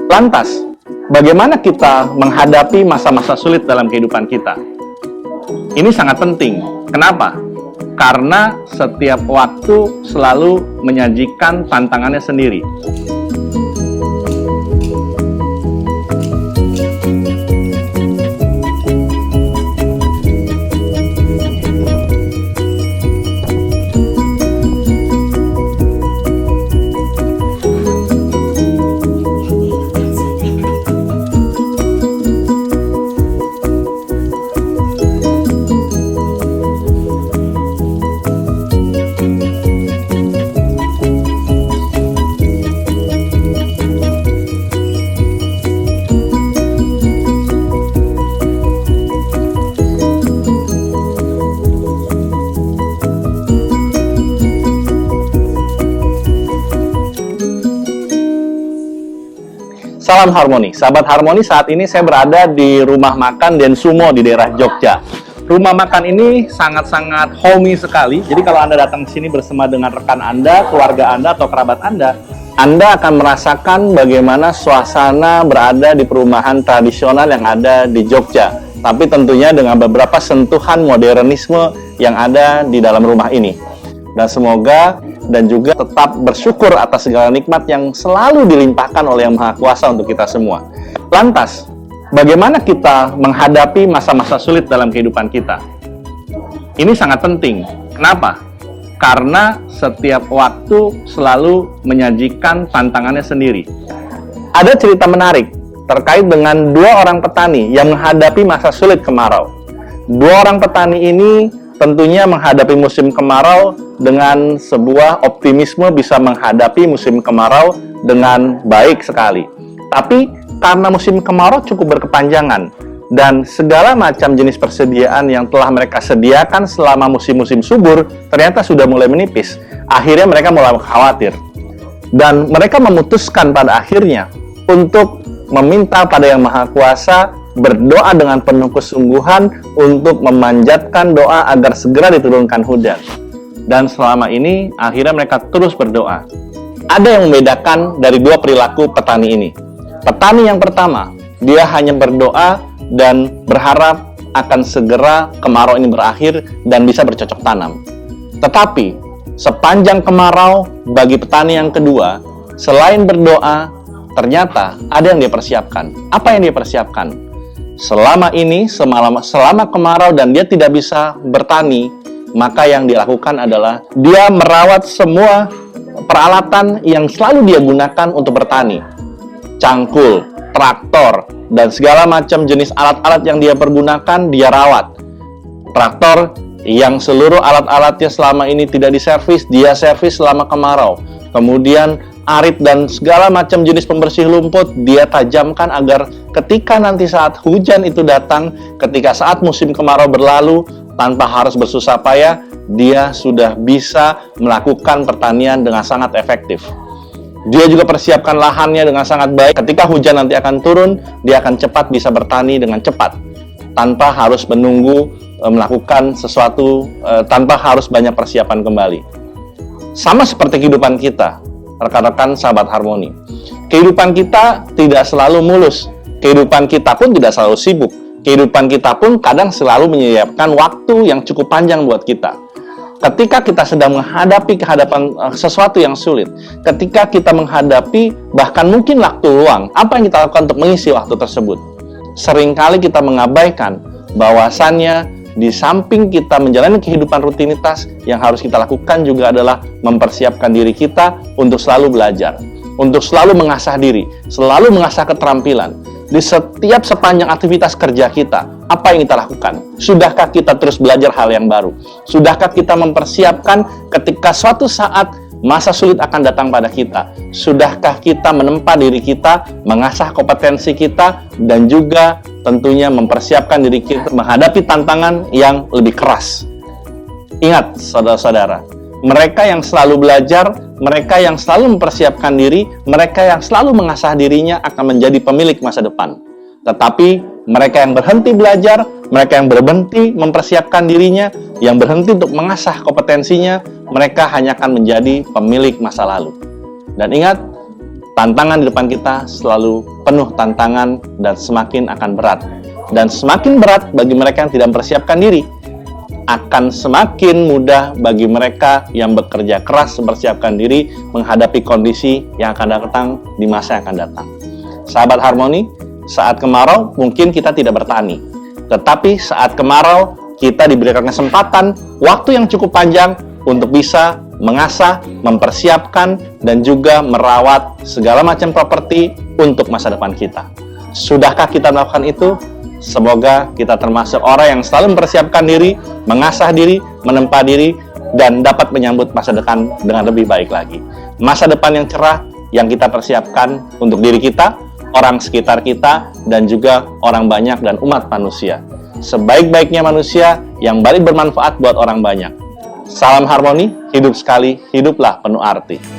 Lantas, bagaimana kita menghadapi masa-masa sulit dalam kehidupan kita? Ini sangat penting. Kenapa? Karena setiap waktu selalu menyajikan tantangannya sendiri. Salam harmoni, sahabat harmoni. Saat ini saya berada di rumah makan Densumo di daerah Jogja. Rumah makan ini sangat-sangat homey sekali. Jadi kalau Anda datang ke sini bersama dengan rekan Anda, keluarga Anda, atau kerabat Anda akan merasakan bagaimana suasana berada di perumahan tradisional yang ada di Jogja. Tapi tentunya dengan beberapa sentuhan modernisme yang ada di dalam rumah ini. Dan semoga dan juga tetap bersyukur atas segala nikmat yang selalu dilimpahkan oleh Yang Maha Kuasa untuk kita semua. Lantas, bagaimana kita menghadapi masa-masa sulit dalam kehidupan kita? Ini sangat penting. Kenapa? Karena setiap waktu selalu menyajikan tantangannya sendiri. Ada cerita menarik terkait dengan dua orang petani yang menghadapi masa sulit kemarau. Dua orang petani ini tentunya menghadapi musim kemarau dengan sebuah optimisme bisa menghadapi musim kemarau dengan baik sekali. Tapi karena musim kemarau cukup berkepanjangan dan segala macam jenis persediaan yang telah mereka sediakan selama musim-musim subur ternyata sudah mulai menipis. Akhirnya mereka mulai khawatir. Dan mereka memutuskan pada akhirnya untuk meminta pada Yang Maha Kuasa, berdoa dengan penuh kesungguhan untuk memanjatkan doa agar segera diturunkan hujan. Dan selama ini akhirnya mereka terus berdoa. Ada yang membedakan dari dua perilaku petani ini. Petani yang pertama, dia hanya berdoa dan berharap akan segera kemarau ini berakhir dan bisa bercocok tanam. Tetapi sepanjang kemarau bagi petani yang kedua, selain berdoa, ternyata ada yang dia persiapkan. Apa yang dia persiapkan? Selama ini, selama kemarau dan dia tidak bisa bertani, maka yang dilakukan adalah dia merawat semua peralatan yang selalu dia gunakan untuk bertani. Cangkul, traktor, dan segala macam jenis alat-alat yang dia pergunakan, dia rawat. Traktor yang seluruh alat-alatnya selama ini tidak diservis, dia servis selama kemarau. Kemudian arit dan segala macam jenis pembersih lumpur dia tajamkan agar ketika nanti saat hujan itu datang, ketika saat musim kemarau berlalu, tanpa harus bersusah payah, dia sudah bisa melakukan pertanian dengan sangat efektif. Dia juga persiapkan lahannya dengan sangat baik. Ketika hujan nanti akan turun, dia akan cepat bisa bertani dengan cepat, tanpa harus menunggu melakukan sesuatu, tanpa harus banyak persiapan kembali. Sama seperti kehidupan kita, rekan-rekan sahabat harmoni. Kehidupan kita tidak selalu mulus. Kehidupan kita pun tidak selalu sibuk. Kehidupan kita pun kadang selalu menyiapkan waktu yang cukup panjang buat kita. Ketika kita sedang menghadapi kehadapan sesuatu yang sulit, ketika kita menghadapi bahkan mungkin waktu luang, apa yang kita lakukan untuk mengisi waktu tersebut? Seringkali kita mengabaikan bahwasannya di samping kita menjalani kehidupan rutinitas, yang harus kita lakukan juga adalah mempersiapkan diri kita untuk selalu belajar, untuk selalu mengasah diri, selalu mengasah keterampilan. Di setiap sepanjang aktivitas kerja kita, apa yang kita lakukan? Sudahkah kita terus belajar hal yang baru? Sudahkah kita mempersiapkan ketika suatu saat masa sulit akan datang pada kita? Sudahkah kita menempa diri kita, mengasah kompetensi kita, dan juga tentunya mempersiapkan diri kita menghadapi tantangan yang lebih keras? Ingat, saudara-saudara, mereka yang selalu belajar, mereka yang selalu mempersiapkan diri, mereka yang selalu mengasah dirinya akan menjadi pemilik masa depan. Tetapi mereka yang berhenti belajar, mereka yang berhenti mempersiapkan dirinya, yang berhenti untuk mengasah kompetensinya, mereka hanya akan menjadi pemilik masa lalu. Dan ingat, tantangan di depan kita selalu penuh tantangan dan semakin akan berat. Dan semakin berat bagi mereka yang tidak mempersiapkan diri, akan semakin mudah bagi mereka yang bekerja keras mempersiapkan diri menghadapi kondisi yang akan datang di masa yang akan datang. Sahabat Harmoni, saat kemarau mungkin kita tidak bertani, tetapi saat kemarau kita diberikan kesempatan waktu yang cukup panjang untuk bisa mengasah, mempersiapkan, dan juga merawat segala macam properti untuk masa depan kita. Sudahkah kita melakukan itu? Semoga kita termasuk orang yang selalu mempersiapkan diri, mengasah diri, menempa diri, dan dapat menyambut masa depan dengan lebih baik lagi. Masa depan yang cerah yang kita persiapkan untuk diri kita, orang sekitar kita, dan juga orang banyak dan umat manusia. Sebaik-baiknya manusia yang balik bermanfaat buat orang banyak. Salam harmoni, hidup sekali, hiduplah penuh arti.